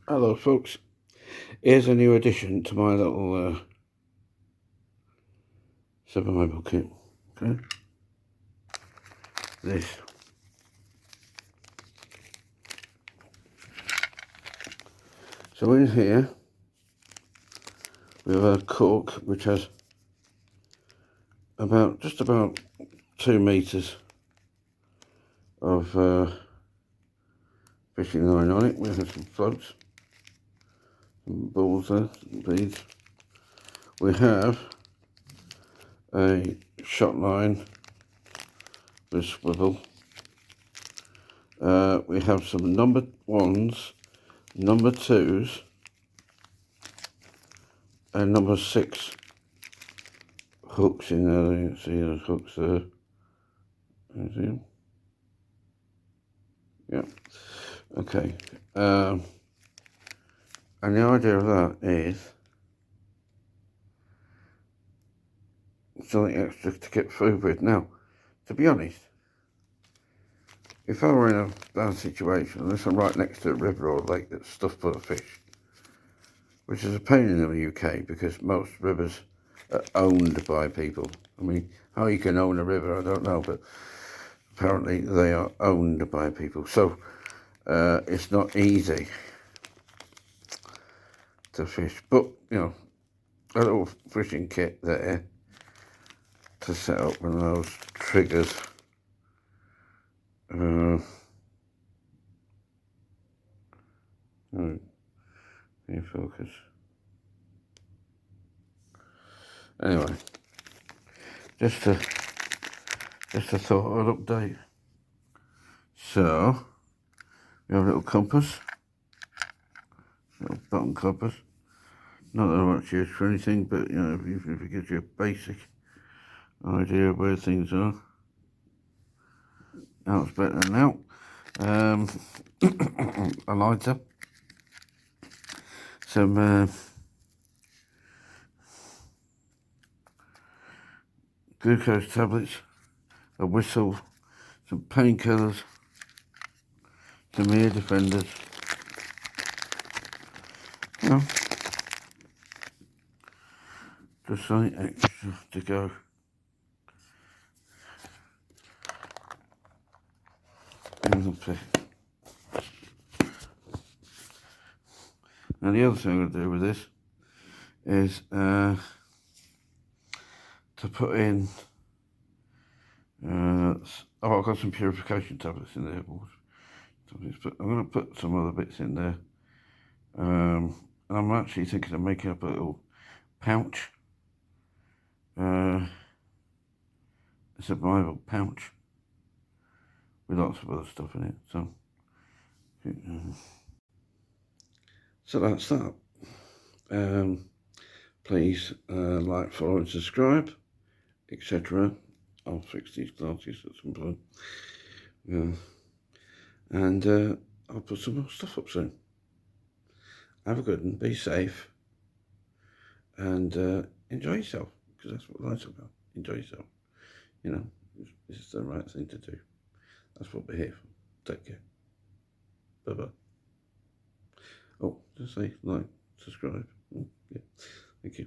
Hello folks, here's a new addition to my little survival kit. Okay, this. So in here we have a cork which has just about 2 meters of fishing line on it. We have some floats, some balls there, some beads. We have a shot line with swivel. We have some number 1s, number 2s, and number 6 hooks in there. You can see those hooks there. You see them? Yeah. Okay. And the idea of that is something extra to get food with. Now, to be honest, if I were in a bad situation, unless I'm right next to a river or a lake that's stuffed full of fish, which is a pain in the UK because most rivers are owned by people. I mean, how you can own a river, I don't know, but apparently they are owned by people. So it's not easy to fish. But, you know, a little fishing kit there to set up one of those triggers. Focus. Anyway, just a thought I'd update. So we have a little compass, little button compass. Not that I want to use for anything, but you know, if it gives you a basic idea of where things are. Now it's better than now. A lighter, some glucose tablets, a whistle, some painkillers, some ear defenders. You know, just something extra to go. Now the other thing I'm going to do with this is to put in, I've got some purification tablets in there, but I'm going to put some other bits in there, and I'm actually thinking of making up a little pouch, a survival pouch with lots of other stuff in it, so that's that. Please like, follow and subscribe, etc. I'll fix these glasses at some point. And I'll put some more stuff up soon. Have a good one, be safe, and enjoy yourself, because that's what life's about. Enjoy yourself. You know, it's the right thing to do. That's what we're here for. Take care. Bye-bye. Oh, just say like, subscribe. Yeah. Thank you.